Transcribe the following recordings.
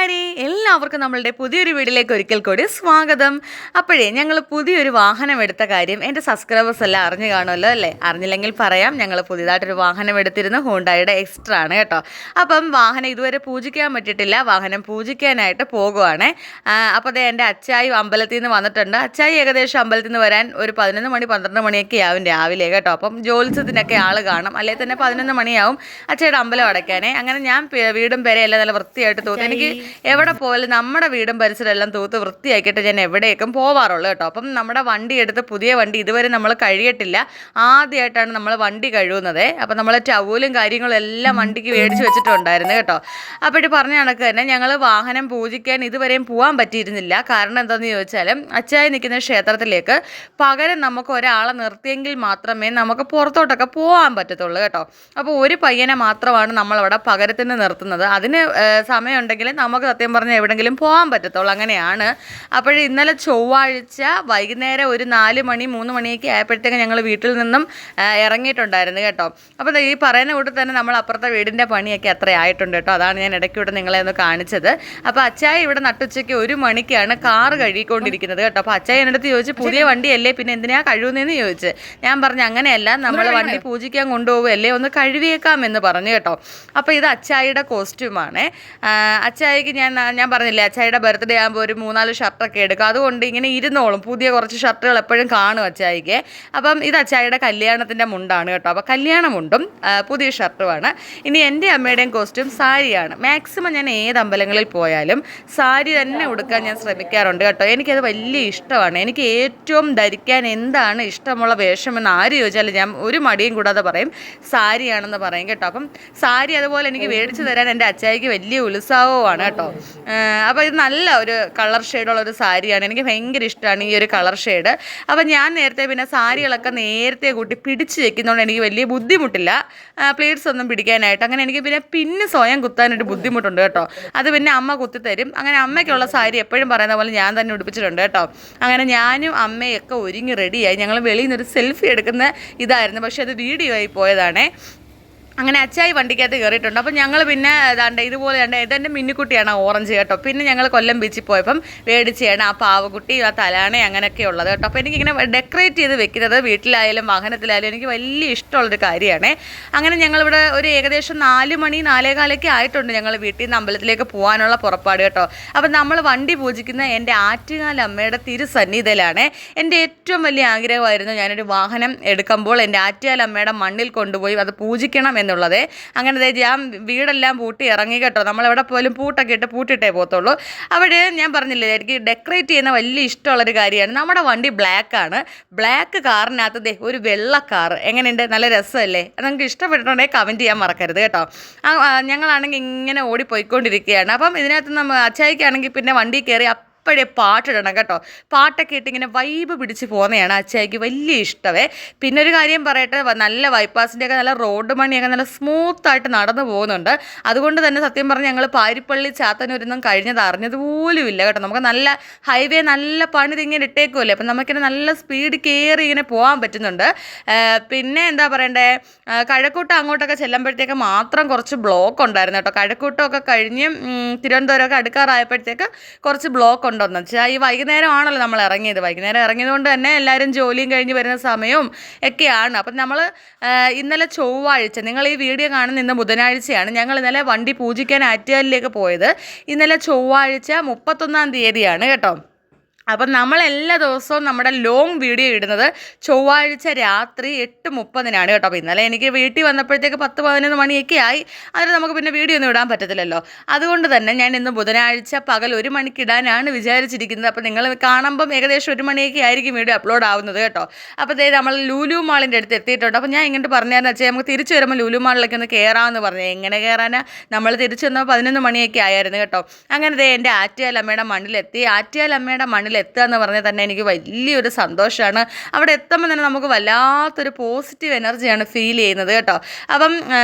കൂട്ടുകാരെ എല്ലാവർക്കും നമ്മളുടെ പുതിയൊരു വീഡിയോയിലേക്ക് ഒരിക്കൽ കൂടി സ്വാഗതം. അപ്പോഴേ ഞങ്ങൾ പുതിയൊരു വാഹനം എടുത്ത കാര്യം എൻ്റെ സബ്സ്ക്രൈബേഴ്സ് എല്ലാം അറിഞ്ഞു കാണുമല്ലോ അല്ലേ? അറിഞ്ഞില്ലെങ്കിൽ പറയാം, ഞങ്ങൾ പുതിയതായിട്ടൊരു വാഹനം എടുത്തിരുന്നു. ഹോണ്ടയുടെ എക്സ്ട്രാ ആണ് കേട്ടോ. അപ്പം വാഹനം ഇതുവരെ പൂജിക്കാൻ പറ്റിയിട്ടില്ല, വാഹനം പൂജിക്കാനായിട്ട് പോകുവാണ്. അപ്പോൾ അതേ എൻ്റെ അച്ചായി അമ്പലത്തിൽ നിന്ന് വന്നിട്ടുണ്ട്. അച്ചായി ഏകദേശം അമ്പലത്തിൽ നിന്ന് വരാൻ ഒരു 11 മണി 12 മണിയൊക്കെ ആവും രാവിലെ കേട്ടോ. അപ്പം ജോത്സ്യത്തിനൊക്കെ ആൾ കാണും, അല്ലെങ്കിൽ തന്നെ 11 മണിയാവും അച്ചയുടെ അമ്പലം അടയ്ക്കാനേ. അങ്ങനെ ഞാൻ വീടും പേരെയെല്ലാം നല്ല വൃത്തിയായിട്ട് തൂത്ത്, എനിക്ക് എവിടെ പോയാലും നമ്മുടെ വീടും പരിസരം എല്ലാം തൂത്ത് വൃത്തിയാക്കിയിട്ട് ഞാൻ എവിടേക്കും പോവാറുള്ളൂ കേട്ടോ. അപ്പം നമ്മുടെ വണ്ടി എടുത്ത് പുതിയ വണ്ടി ഇതുവരെ നമ്മൾ കഴുകിയിട്ടില്ല, ആദ്യമായിട്ടാണ് നമ്മൾ വണ്ടി കഴുകുന്നത്. അപ്പം നമ്മൾ ടവലും കാര്യങ്ങളും എല്ലാം വണ്ടിക്ക് മേടിച്ച് വെച്ചിട്ടുണ്ടായിരുന്നു കേട്ടോ. അപ്പോൾ പറഞ്ഞ കണക്ക് തന്നെ ഞങ്ങൾ വാഹനം പൂജിക്കാൻ ഇതുവരെയും പോകാൻ പറ്റിയിരുന്നില്ല. കാരണം എന്താണെന്ന് ചോദിച്ചാൽ അച്ചായി നിൽക്കുന്ന ക്ഷേത്രത്തിലേക്ക് പകരം നമുക്ക് ഒരാളെ നിർത്തിയെങ്കിൽ മാത്രമേ നമുക്ക് പുറത്തോട്ടൊക്കെ പോകാൻ പറ്റത്തുള്ളൂ കേട്ടോ. അപ്പോൾ ഒരു പയ്യനെ മാത്രമാണ് നമ്മളവിടെ പകരത്തിന് നിർത്തുന്നത്. അതിന് സമയമുണ്ടെങ്കിൽ നമുക്ക് സത്യം പറഞ്ഞാൽ എവിടെയെങ്കിലും പോകാൻ പറ്റത്തുള്ളൂ, അങ്ങനെയാണ്. അപ്പോൾ ഇന്നലെ ചൊവ്വാഴ്ച വൈകുന്നേരം ഒരു 4 മണി 3 മണിയൊക്കെ ആയപ്പോഴത്തേക്ക് ഞങ്ങൾ വീട്ടിൽ നിന്നും ഇറങ്ങിയിട്ടുണ്ടായിരുന്നു കേട്ടോ. അപ്പോൾ ഈ പറയുന്ന കൂട്ട് തന്നെ നമ്മൾ അപ്പുറത്തെ വീടിൻ്റെ പണിയൊക്കെ അത്ര ആയിട്ടുണ്ട് കേട്ടോ. അതാണ് ഞാൻ ഇടയ്ക്കൂടെ നിങ്ങളെ ഒന്ന് കാണിച്ചത്. അപ്പോൾ അച്ചായ ഇവിടെ നട്ടുച്ചയ്ക്ക് 1 മണിക്കാണ് കാറ് കഴുകിക്കൊണ്ടിരിക്കുന്നത് കേട്ടോ. അപ്പോൾ അച്ചായ എൻ്റെ അടുത്ത് ചോദിച്ചു, പുതിയ വണ്ടിയല്ലേ പിന്നെ എന്തിനാ കഴുകുന്നതെന്ന് ചോദിച്ച്. ഞാൻ പറഞ്ഞു അങ്ങനെയല്ല, നമ്മൾ വണ്ടി പൂജിക്കാൻ കൊണ്ടുപോകുമല്ലേ, ഒന്ന് കഴുകിയേക്കാം എന്ന് പറഞ്ഞു കേട്ടോ. അപ്പോൾ ഇത് അച്ചായിയുടെ കോസ്റ്റ്യൂമാണ്. അച്ചായിക്ക് ഞാൻ പറഞ്ഞില്ലേ, അച്ചായിയുടെ ബർത്ത്ഡേ ആകുമ്പോൾ ഒരു 3-4 ഷർട്ടൊക്കെ എടുക്കും. അതുകൊണ്ട് ഇങ്ങനെ ഇരുന്നോളും, പുതിയ കുറച്ച് ഷർട്ടുകൾ എപ്പോഴും കാണും അച്ചായിക്ക്. അപ്പം ഇത് അച്ചായിയുടെ കല്യാണത്തിൻ്റെ മുണ്ടാണ് കേട്ടോ. അപ്പോൾ കല്യാണ മുണ്ടും പുതിയ ഷർട്ടുമാണ്. ഇനി എൻ്റെ അമ്മയുടെയും കോസ്റ്റ്യൂം സാരിയാണ്. മാക്സിമം ഞാൻ ഏത് അമ്പലങ്ങളിൽ പോയാലും സാരി തന്നെ ഉടുക്കാൻ ഞാൻ ശ്രമിക്കാറുണ്ട് കേട്ടോ. എനിക്കത് വലിയ ഇഷ്ടമാണ്. എനിക്ക് ഏറ്റവും ധരിക്കാൻ എന്താണ് ഇഷ്ടമുള്ള വേഷമെന്ന് ആര് ചോദിച്ചാലും ഞാൻ ഒരു മടിയും കൂടാതെ പറയും സാരിയാണെന്ന് പറയും കേട്ടോ. അപ്പം സാരി അതുപോലെ എനിക്ക് മേടിച്ച് തരാൻ എൻ്റെ അച്ചായിക്ക് വലിയ ഉത്സാഹവുമാണ് കേട്ടോ. അപ്പോൾ ഇത് നല്ല ഒരു കളർ ഷെയ്ഡുള്ള ഒരു സാരിയാണ്, എനിക്ക് ഭയങ്കര ഇഷ്ടമാണ് ഈ ഒരു കളർ ഷെയ്ഡ്. അപ്പോൾ ഞാൻ നേരത്തെ പിന്നെ സാരികളൊക്കെ നേരത്തെ കൂട്ടി പിടിച്ച് വെക്കുന്നതുകൊണ്ട് എനിക്ക് വലിയ ബുദ്ധിമുട്ടില്ല പ്ലീറ്റ്സ് ഒന്നും പിടിക്കാനായിട്ട്. അങ്ങനെ എനിക്ക് പിന്നെ സ്വയം കുത്താനൊരു ബുദ്ധിമുട്ടുണ്ട് കേട്ടോ. അത് പിന്നെ അമ്മ കുത്തിത്തരും. അങ്ങനെ അമ്മയ്ക്കുള്ള സാരി എപ്പോഴും പറയുന്ന പോലെ ഞാൻ തന്നെ ഉടുപ്പിച്ചിട്ടുണ്ട് കേട്ടോ. അങ്ങനെ ഞാനും അമ്മയൊക്കെ ഒരുങ്ങി റെഡിയായി. ഞങ്ങൾ വെളിയിൽ നിന്നൊരു സെൽഫി എടുക്കുന്ന ഇതായിരുന്നു, പക്ഷേ അത് വീഡിയോ ആയി പോയതാണേ. അങ്ങനെ അച്ചായി വണ്ടിക്കകത്ത് കയറിയിട്ടുണ്ട്. അപ്പോൾ ഞങ്ങൾ പിന്നെ ഇതുപോലെ ഇതെൻ്റെ മിന്നിക്കുട്ടിയാണ് ഓറഞ്ച് കേട്ടോ. പിന്നെ ഞങ്ങൾ കൊല്ലം ബീച്ചിൽ പോയപ്പം മേടിച്ചാണ് ആ പാവക്കുട്ടി, ആ തലാണ അങ്ങനെയൊക്കെ ഉള്ളത് കേട്ടോ. അപ്പോൾ എനിക്കിങ്ങനെ ഡെക്കറേറ്റ് ചെയ്ത് വെക്കുന്നത് വീട്ടിലായാലും വാഹനത്തിലായാലും എനിക്ക് വലിയ ഇഷ്ടമുള്ളൊരു കാര്യമാണ്. അങ്ങനെ ഞങ്ങളിവിടെ ഒരു ഏകദേശം 4 മണി 4:15 ആയിട്ടുണ്ട് ഞങ്ങൾ വീട്ടിൽ നിന്ന് അമ്പലത്തിലേക്ക് പോകാനുള്ള പുറപ്പാട് കേട്ടോ. അപ്പോൾ നമ്മൾ വണ്ടി പൂജിക്കുന്ന എൻ്റെ ആറ്റുകാൽ അമ്മയുടെ തിരുസന്നിധിയിലാണ്. എൻ്റെ ഏറ്റവും വലിയ ആഗ്രഹമായിരുന്നു ഞാനൊരു വാഹനം എടുക്കുമ്പോൾ എൻ്റെ ആറ്റുകാൽ അമ്മയുടെ മണ്ണിൽ കൊണ്ടുപോയി അത് പൂജിക്കണം എന്നുള്ളത്. അങ്ങനെ ഞാൻ വീടെല്ലാം പൂട്ടി ഇറങ്ങി കേട്ടോ. നമ്മളെവിടെ പോലും പൂട്ടൊക്കെ ഇട്ട് പൂട്ടിയിട്ടേ പോകത്തുള്ളൂ. അവിടെ ഞാൻ പറഞ്ഞില്ലേ, എനിക്ക് ഡെക്കറേറ്റ് ചെയ്യുന്ന വലിയ ഇഷ്ടമുള്ളൊരു കാര്യമാണ്. നമ്മുടെ വണ്ടി ബ്ലാക്കാണ്. ബ്ലാക്ക് കാറിനകത്ത് ഒരു വെള്ള കാർ എങ്ങനെയുണ്ട്, നല്ല രസമല്ലേ? നിങ്ങൾക്ക് ഇഷ്ടപ്പെട്ടിട്ടുണ്ടെങ്കിൽ കമൻറ്റ് ചെയ്യാൻ മറക്കരുത് കേട്ടോ. ഞങ്ങളാണെങ്കിൽ ഇങ്ങനെ ഓടിപ്പോയിക്കൊണ്ടിരിക്കുകയാണ്. അപ്പം ഇതിനകത്ത് അച്ചായിക്കാണെങ്കിൽ പിന്നെ വണ്ടി കയറി അപ്പോഴേ പാട്ടിടണം കേട്ടോ. പാട്ടൊക്കെ ഇട്ട് ഇങ്ങനെ വൈബ് പിടിച്ച് പോകുന്നതാണ് അച്ചായിക്ക് വലിയ ഇഷ്ടമേ. പിന്നെ ഒരു കാര്യം പറയട്ടെ, നല്ല ബൈപ്പാസിൻ്റെയൊക്കെ നല്ല റോഡ് പണിയൊക്കെ നല്ല സ്മൂത്തായിട്ട് നടന്നു പോകുന്നുണ്ട്. അതുകൊണ്ട് തന്നെ സത്യം പറഞ്ഞാൽ ഞങ്ങൾ പാരിപ്പള്ളി ചാത്തന്നൂരൊന്നും കഴിഞ്ഞത് അറിഞ്ഞതുപോലും ഇല്ല കേട്ടോ. നമുക്ക് നല്ല ഹൈവേ നല്ല പണി ഇങ്ങനെ ഇട്ടേക്കുമല്ലേ, അപ്പം നമുക്കിങ്ങനെ നല്ല സ്പീഡ് കയറി ഇങ്ങനെ പോകാൻ പറ്റുന്നുണ്ട്. പിന്നെ എന്താ പറയണ്ടേ, കഴക്കൂട്ടം അങ്ങോട്ടൊക്കെ ചെല്ലുമ്പോഴത്തേക്ക് മാത്രം കുറച്ച് ബ്ലോക്ക് ഉണ്ടായിരുന്നു കേട്ടോ. കഴക്കൂട്ടമൊക്കെ കഴിഞ്ഞ് തിരുവനന്തപുരമൊക്കെ അടുക്കാറായപ്പോഴത്തേക്ക് കുറച്ച് ബ്ലോക്ക് ഉണ്ടോയെന്ന് വെച്ചാൽ ഈ വൈകുന്നേരം ആണല്ലോ നമ്മൾ ഇറങ്ങിയത്. വൈകുന്നേരം ഇറങ്ങിയതുകൊണ്ട് തന്നെ എല്ലാവരും ജോലിയും കഴിഞ്ഞ് വരുന്ന സമയവും ഒക്കെയാണ്. അപ്പം നമ്മൾ ഇന്നലെ ചൊവ്വാഴ്ച, നിങ്ങൾ ഈ വീഡിയോ കാണുന്ന ഇന്ന് ബുധനാഴ്ചയാണ്. ഞങ്ങൾ ഇന്നലെ വണ്ടി പൂജിക്കാൻ ആറ്റുകാലിലേക്ക് പോയത്. ഇന്നലെ ചൊവ്വാഴ്ച 31-ാം തീയതിയാണ് കേട്ടോ. അപ്പം നമ്മളെല്ലാ ദിവസവും നമ്മുടെ ലോങ് വീഡിയോ ഇടുന്നത് ചൊവ്വാഴ്ച രാത്രി 8:30 കേട്ടോ. അപ്പോൾ ഇന്നലെ എനിക്ക് വീട്ടിൽ വന്നപ്പോഴത്തേക്ക് 10-11 മണിയൊക്കെ ആയി. അതിന് നമുക്ക് പിന്നെ വീഡിയോ ഒന്നും ഇടാൻ പറ്റത്തില്ലല്ലോ. അതുകൊണ്ട് തന്നെ ഞാൻ ഇന്ന് ബുധനാഴ്ച പകൽ 1 മണിക്ക് ഇടാനാണ് വിചാരിച്ചിരിക്കുന്നത്. അപ്പോൾ നിങ്ങൾ കാണുമ്പം ഏകദേശം 1 മണിയൊക്കെ ആയിരിക്കും വീഡിയോ അപ്ലോഡ് ആവുന്നത് കേട്ടോ. അപ്പോൾ നമ്മൾ ലുലു മാളിൻ്റെ അടുത്ത് എത്തിയിട്ടുണ്ട്. അപ്പോൾ ഞാൻ ഇങ്ങോട്ട് പറഞ്ഞതെന്ന് വെച്ചാൽ നമുക്ക് തിരിച്ചു വരുമ്പോൾ ലുലു മാളിലേക്ക് ഒന്ന് കയറാമെന്ന് പറഞ്ഞു. എങ്ങനെ കയറാനാ, നമ്മൾ തിരിച്ചു വന്നപ്പോൾ 11 മണിയൊക്കെ ആയിരുന്നു കേട്ടോ. അങ്ങനെ എൻ്റെ ആറ്റുകാൽ അമ്മയുടെ മണ്ണിലെത്തി. ആറ്റുകാൽ അമ്മയുടെ മണ്ണിലെത്തി എത്തുക എന്ന് പറഞ്ഞാൽ തന്നെ എനിക്ക് വലിയൊരു സന്തോഷമാണ്. അവിടെ എത്തുമ്പോൾ തന്നെ നമുക്ക് വല്ലാത്തൊരു പോസിറ്റീവ് എനർജിയാണ് ഫീൽ ചെയ്യുന്നത് കേട്ടോ. അപ്പം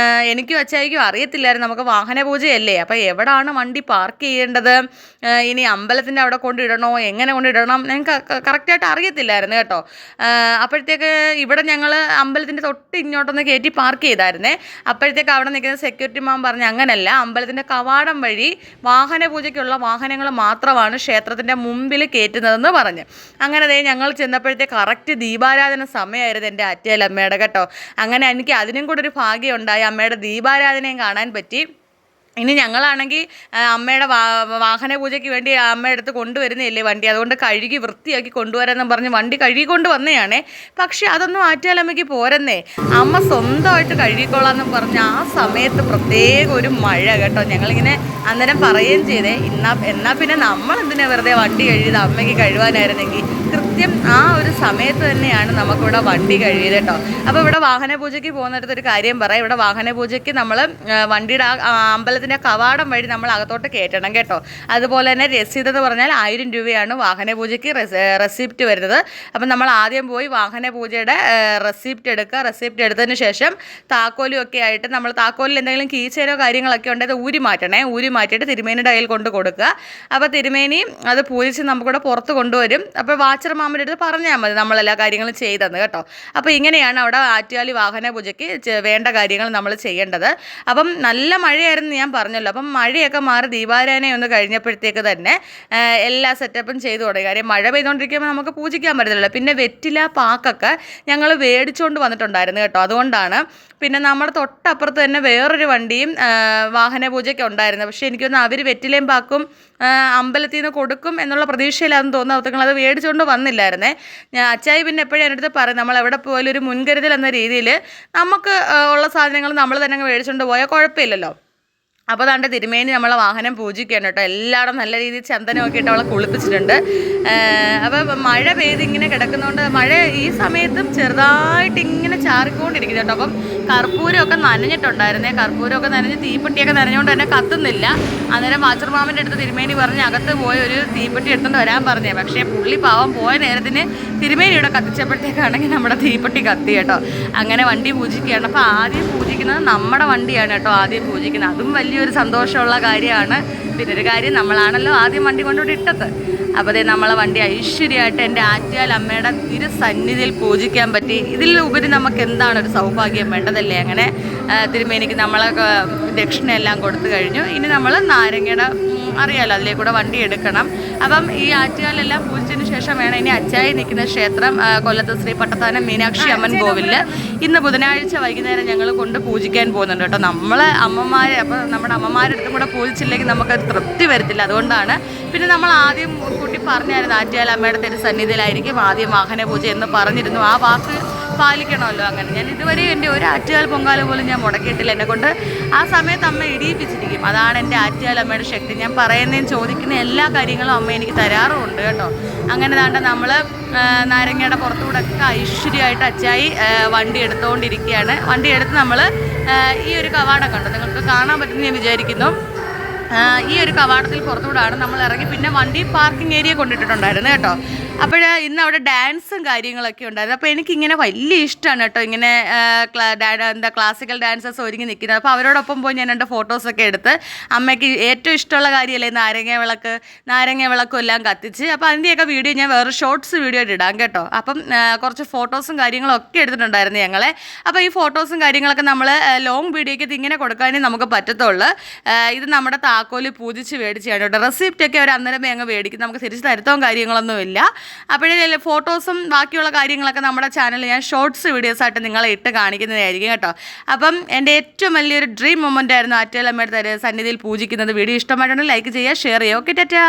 എനിക്കും അച്ചായിക്കും അറിയത്തില്ലായിരുന്നു, നമുക്ക് വാഹന പൂജയല്ലേ, അപ്പോൾ എവിടെയാണ് വണ്ടി പാർക്ക് ചെയ്യേണ്ടത്, ഇനി അമ്പലത്തിൻ്റെ അവിടെ കൊണ്ടിടണോ, എങ്ങനെ കൊണ്ടിടണം, ഞങ്ങൾക്ക് കറക്റ്റായിട്ട് അറിയത്തില്ലായിരുന്നു കേട്ടോ. അപ്പോഴത്തേക്ക് ഇവിടെ ഞങ്ങൾ അമ്പലത്തിൻ്റെ തൊട്ട് ഇങ്ങോട്ടൊന്ന് കയറ്റി പാർക്ക് ചെയ്തായിരുന്നേ. അപ്പോഴത്തേക്ക് അവിടെ നിൽക്കുന്ന സെക്യൂരിറ്റി മാം പറഞ്ഞ് അങ്ങനല്ല, അമ്പലത്തിൻ്റെ കവാടം വഴി വാഹന പൂജയ്ക്കുള്ള വാഹനങ്ങൾ മാത്രമാണ് ക്ഷേത്രത്തിൻ്റെ മുമ്പിൽ കയറ്റുന്നതെന്ന് പറഞ്ഞ്. അങ്ങനെ ഞങ്ങൾ ചെന്നപ്പോഴത്തേക്ക് കറക്റ്റ് ദീപാരാധന സമയമായിരുന്നു എൻ്റെ ആറ്റുകാലമ്മയുടെ കേട്ടോ. അങ്ങനെ എനിക്ക് അതിനും കൂടെ ഒരു ഭാഗ്യം ഉണ്ടായി, അമ്മയുടെ ദീപാരാധനയും കാണാൻ പറ്റി. ഇനി ഞങ്ങളാണെങ്കിൽ അമ്മയുടെ വാഹന പൂജയ്ക്ക് വേണ്ടി അമ്മയുടെ അടുത്ത് കൊണ്ടുവരുന്നില്ലേ വണ്ടി, അതുകൊണ്ട് കഴുകി വൃത്തിയാക്കി കൊണ്ടുവരാമെന്ന് പറഞ്ഞ് വണ്ടി കഴുകി കൊണ്ട് വന്നതാണ്. പക്ഷേ അതൊന്നും ആറ്റുകാലമ്മയ്ക്ക് പോരെന്നേ, അമ്മ സ്വന്തമായിട്ട് കഴുകിക്കോളാമെന്ന് പറഞ്ഞ് ആ സമയത്ത് പ്രത്യേക ഒരു മഴ കേട്ടോ. ഞങ്ങളിങ്ങനെ അന്നേരം പറയുകയും ചെയ്തേ, എന്നാൽ പിന്നെ നമ്മളെന്തിനാ വെറുതെ വണ്ടി കഴുകിയത്, അമ്മയ്ക്ക് കഴുകാനായിരുന്നെങ്കിൽ. കൃത്യം ആ ഒരു സമയത്ത് തന്നെയാണ് നമുക്കിവിടെ വണ്ടി കഴുകിയത് കേട്ടോ. അപ്പോൾ ഇവിടെ വാഹന പൂജയ്ക്ക് പോകുന്നിടത്തൊരു കാര്യം പറയാം, ഇവിടെ വാഹന പൂജയ്ക്ക് നമ്മൾ വണ്ടിയുടെ അമ്പലത്തിൻ്റെ കവാടം വഴി നമ്മൾ അകത്തോട്ട് കയറ്റണം കേട്ടോ. അതുപോലെ തന്നെ രസീത് എന്ന് പറഞ്ഞാൽ 1000 രൂപയാണ് വാഹന പൂജയ്ക്ക് റെസിപ്റ്റ് വരുന്നത്. അപ്പം നമ്മൾ ആദ്യം പോയി വാഹന പൂജയുടെ റെസിപ്റ്റ് എടുക്കുക. റെസിപ്റ്റ് എടുത്തതിന് ശേഷം താക്കോലും ഒക്കെ ആയിട്ട് നമ്മൾ താക്കോലിൽ എന്തെങ്കിലും കീച്ചേനോ കാര്യങ്ങളൊക്കെ ഉണ്ടെങ്കിൽ ഊരി മാറ്റണേ. ഊരി മാറ്റിയിട്ട് തിരുമേനിയുടെ കയ്യിൽ കൊണ്ട് കൊടുക്കുക. അപ്പോൾ തിരുമേനി അത് പൂജിച്ച് നമുക്കിവിടെ പുറത്ത് കൊണ്ടുവരും. അപ്പോൾ വാച്ചർ മാമൻ്റെ അടുത്ത് പറഞ്ഞാൽ മതി നമ്മളെല്ലാ കാര്യങ്ങളും ചെയ്തെന്ന് കേട്ടോ. അപ്പോൾ ഇങ്ങനെയാണ് അവിടെ ആറ്റുകാലി വാഹന പൂജയ്ക്ക് വേണ്ട കാര്യങ്ങൾ നമ്മൾ ചെയ്യേണ്ടത്. അപ്പം നല്ല മഴയായിരുന്നു ഞാൻ പറഞ്ഞല്ലോ. അപ്പം മഴയൊക്കെ മാറി ദീപാരാധന കഴിഞ്ഞപ്പോഴത്തേക്ക് തന്നെ എല്ലാ സെറ്റപ്പും ചെയ്തു തുടങ്ങി. കാര്യം മഴ പെയ്തുകൊണ്ടിരിക്കുമ്പോൾ നമുക്ക് പൂജിക്കാൻ പറ്റത്തില്ലല്ലോ. പിന്നെ വെറ്റില പാക്കൊക്കെ ഞങ്ങൾ മേടിച്ചുകൊണ്ട് വന്നിട്ടുണ്ടായിരുന്നു കേട്ടോ. അതുകൊണ്ടാണ്. പിന്നെ നമ്മുടെ തൊട്ടപ്പുറത്ത് തന്നെ വേറൊരു വണ്ടിയും വാഹന പൂജയ്ക്ക് ഉണ്ടായിരുന്നു. പക്ഷേ എനിക്കൊന്ന് അവർ വെറ്റിലയും പാക്കും അമ്പലത്തിൽ നിന്ന് കൊടുക്കും എന്നുള്ള പ്രതീക്ഷയിലാണെന്ന് തോന്നുന്നു. അവർക്ക് അത് മേടിച്ചുകൊണ്ട് വന്നില്ലായിരുന്നേ. അച്ചായി പിന്നെ എപ്പോഴും എൻ്റെ അടുത്ത് പറയും, നമ്മൾ എവിടെ പോയാലും ഒരു മുൻകരുതൽ എന്ന രീതിയിൽ നമുക്ക് ഉള്ള സാധനങ്ങൾ നമ്മൾ തന്നെ മേടിച്ചുകൊണ്ട് പോയാൽ കുഴപ്പമില്ലല്ലോ. അപ്പോൾ അതാണ്ട് തിരുമേനി നമ്മളെ വാഹനം പൂജിക്കുകയാണ് കേട്ടോ. എല്ലായിടും നല്ല രീതിയിൽ ചന്ദനമൊക്കെ ഇട്ട് അവളെ കുളിപ്പിച്ചിട്ടുണ്ട്. അപ്പോൾ മഴ പെയ്ത് ഇങ്ങനെ കിടക്കുന്നതുകൊണ്ട് മഴ ഈ സമയത്തും ചെറുതായിട്ട് ഇങ്ങനെ ചാറിക്കൊണ്ടിരിക്കുന്നു കേട്ടോ. അപ്പം കർപ്പൂരമൊക്കെ നനഞ്ഞിട്ടുണ്ടായിരുന്നേ. കർപ്പൂരമൊക്കെ നനഞ്ഞ് തീപ്പെട്ടിയൊക്കെ നനഞ്ഞുകൊണ്ട് തന്നെ കത്തുന്നില്ല. അന്നേരം വാച്ചർ മാമൻ്റെ അടുത്ത് തിരുമേനി പറഞ്ഞ് അകത്ത് പോയി ഒരു തീപ്പെട്ടി എടുത്തുകൊണ്ട് വരാൻ പറഞ്ഞേ. പക്ഷേ പുള്ളി പാവം പോയ നേരത്തിന് തിരുമേനിയുടെ കത്തിച്ചപ്പോഴത്തേക്കാണെങ്കിൽ നമ്മുടെ തീപ്പെട്ടി കത്തി കേട്ടോ. അങ്ങനെ വണ്ടി പൂജിക്കുകയാണ്. അപ്പോൾ ആദ്യം പൂജിക്കുന്നത് നമ്മുടെ വണ്ടിയാണ് കേട്ടോ. ആദ്യം പൂജിക്കുന്നത് അതും വലിയൊരു സന്തോഷമുള്ള കാര്യമാണ്. പിന്നെ ഒരു കാര്യം, നമ്മളാണല്ലോ ആദ്യം വണ്ടി കൊണ്ടുപോയി ഇട്ടത്. അപ്പോൾ അതേ നമ്മളെ വണ്ടി ഐശ്വര്യമായിട്ട് എൻ്റെ ആറ്റുകാലമ്മയുടെ തിരുസന്നിധിയിൽ പൂജിക്കാൻ പറ്റി. ഇതിലുപരി നമുക്ക് എന്താണ് ഒരു സൗഭാഗ്യം വേണ്ടതല്ലേ. അങ്ങനെ തിരുമേനിക്ക് നമ്മളെ ദക്ഷിണയെല്ലാം കൊടുത്തു കഴിഞ്ഞു. ഇനി നമ്മൾ നാരങ്ങയുടെ അറിയാമല്ലോ അതിലേക്കൂടെ വണ്ടി എടുക്കണം. അപ്പം ഈ ആറ്റുകാലെല്ലാം പൂജിച്ചതിന് ശേഷം വേണം ഇനി അച്ചായി നിൽക്കുന്ന ക്ഷേത്രം കൊല്ലത്ത് ശ്രീ പട്ടത്താനം മീനാക്ഷി അമ്മൻ കോവിലിൽ ഇന്ന് ബുധനാഴ്ച വൈകുന്നേരം ഞങ്ങൾ കൊണ്ട് പൂജിക്കാൻ പോകുന്നുണ്ട് കേട്ടോ. നമ്മളെ അമ്മമാരെ, അപ്പോൾ നമ്മുടെ അമ്മമാരുടെ അടുത്തും കൂടെ പൂജിച്ചില്ലെങ്കിൽ നമുക്കത് തൃപ്തി വരത്തില്ല. അതുകൊണ്ടാണ് പിന്നെ നമ്മൾ ആദ്യം കൂട്ടി പറഞ്ഞായിരുന്നു ആറ്റുകാലമ്മയുടെ തിരുസന്നിധിയിലായിരിക്കും ആദ്യം വാഹന പൂജ എന്ന് പറഞ്ഞിരുന്നു. ആ വാക്ക് പാലിക്കണമല്ലോ. അങ്ങനെ ഞാൻ ഇതുവരെ എൻ്റെ ഒരു ആറ്റുകാൽ പൊങ്കാല പോലും ഞാൻ മുടക്കിയിട്ടില്ല. എന്നെക്കൊണ്ട് ആ സമയത്ത് അമ്മ ഇടിയിപ്പിച്ചിരിക്കും. അതാണ് എൻ്റെ ആറ്റുകാലമ്മയുടെ ശക്തി. ഞാൻ പറയുന്നതും ചോദിക്കുന്ന എല്ലാ കാര്യങ്ങളും അമ്മ എനിക്ക് തരാറുമുണ്ട് കേട്ടോ. അങ്ങനെ താണ്ട നമ്മൾ നാരങ്ങയുടെ പുറത്തുകൂടെ ഒക്കെ ഐശ്വര്യമായിട്ട് അച്ചായി വണ്ടി എടുത്തുകൊണ്ടിരിക്കുകയാണ്. വണ്ടി എടുത്ത് നമ്മൾ ഈ ഒരു കവാടം കണ്ടു, നിങ്ങൾക്ക് കാണാൻ പറ്റുമെന്ന് ഞാൻ വിചാരിക്കുന്നു. ഈ ഒരു കവാടത്തിൽ പുറത്തുകൂടാണ് നമ്മൾ ഇറങ്ങി പിന്നെ വണ്ടി പാർക്കിംഗ് ഏരിയ കൊണ്ടിട്ടുണ്ടായിരുന്നു കേട്ടോ. അപ്പോൾ ഇന്ന് അവിടെ ഡാൻസും കാര്യങ്ങളൊക്കെ ഉണ്ടായിരുന്നു. അപ്പോൾ എനിക്കിങ്ങനെ വലിയ ഇഷ്ടമാണ് കേട്ടോ ഇങ്ങനെ ക്ലാസിക്കൽ ഡാൻസേഴ്സ് ഒരുങ്ങി നിൽക്കുന്നത്. അപ്പോൾ അവരോടൊപ്പം പോയി ഞാൻ എൻ്റെ ഫോട്ടോസൊക്കെ എടുത്ത് അമ്മയ്ക്ക് ഏറ്റവും ഇഷ്ടമുള്ള കാര്യമല്ലേ നാരങ്ങ വിളക്കും എല്ലാം കത്തിച്ച്. അപ്പോൾ അതിൻ്റെയൊക്കെ വീഡിയോ ഞാൻ വേറെ ഷോർട്സ് വീഡിയോ ആയിട്ട് ഇടാം കേട്ടോ. അപ്പം കുറച്ച് ഫോട്ടോസും കാര്യങ്ങളും ഒക്കെ എടുത്തിട്ടുണ്ടായിരുന്നു ഞങ്ങളെ. അപ്പോൾ ഈ ഫോട്ടോസും കാര്യങ്ങളൊക്കെ നമ്മൾ ലോങ് വീഡിയോയ്ക്ക് ഇങ്ങനെ കൊടുക്കാനേ നമുക്ക് പറ്റത്തുള്ളൂ. ഇത് നമ്മുടെ താക്കോല് പൂജിച്ച് മേടിച്ചാണ് കേട്ടോ. റെസിപ്റ്റൊക്കെ അവർ അന്നേരമേ അങ്ങ് മേടിക്കും, നമുക്ക് തിരിച്ച് തരുത്തവും കാര്യങ്ങളൊന്നുമില്ല. അപ്പോഴേ ഫോട്ടോസും ബാക്കിയുള്ള കാര്യങ്ങളൊക്കെ നമ്മുടെ ചാനലിൽ ഞാൻ ഷോർട്സ് വീഡിയോസായിട്ട് നിങ്ങളെ ഇട്ട് കാണിക്കുന്നതായിരിക്കും കേട്ടോ. അപ്പം എൻ്റെ ഏറ്റവും വലിയൊരു ഡ്രീം മൊമെൻ്റ് ആയിരുന്നു ആറ്റുകാലമ്മയുടെ സന്നിധിയിൽ പൂജിക്കുന്നത്. വീഡിയോ ഇഷ്ടമായിട്ടുണ്ടെങ്കിൽ ലൈക്ക് ചെയ്യുക, ഷെയർ ചെയ്യുക. ഓക്കെ, ടാറ്റാ.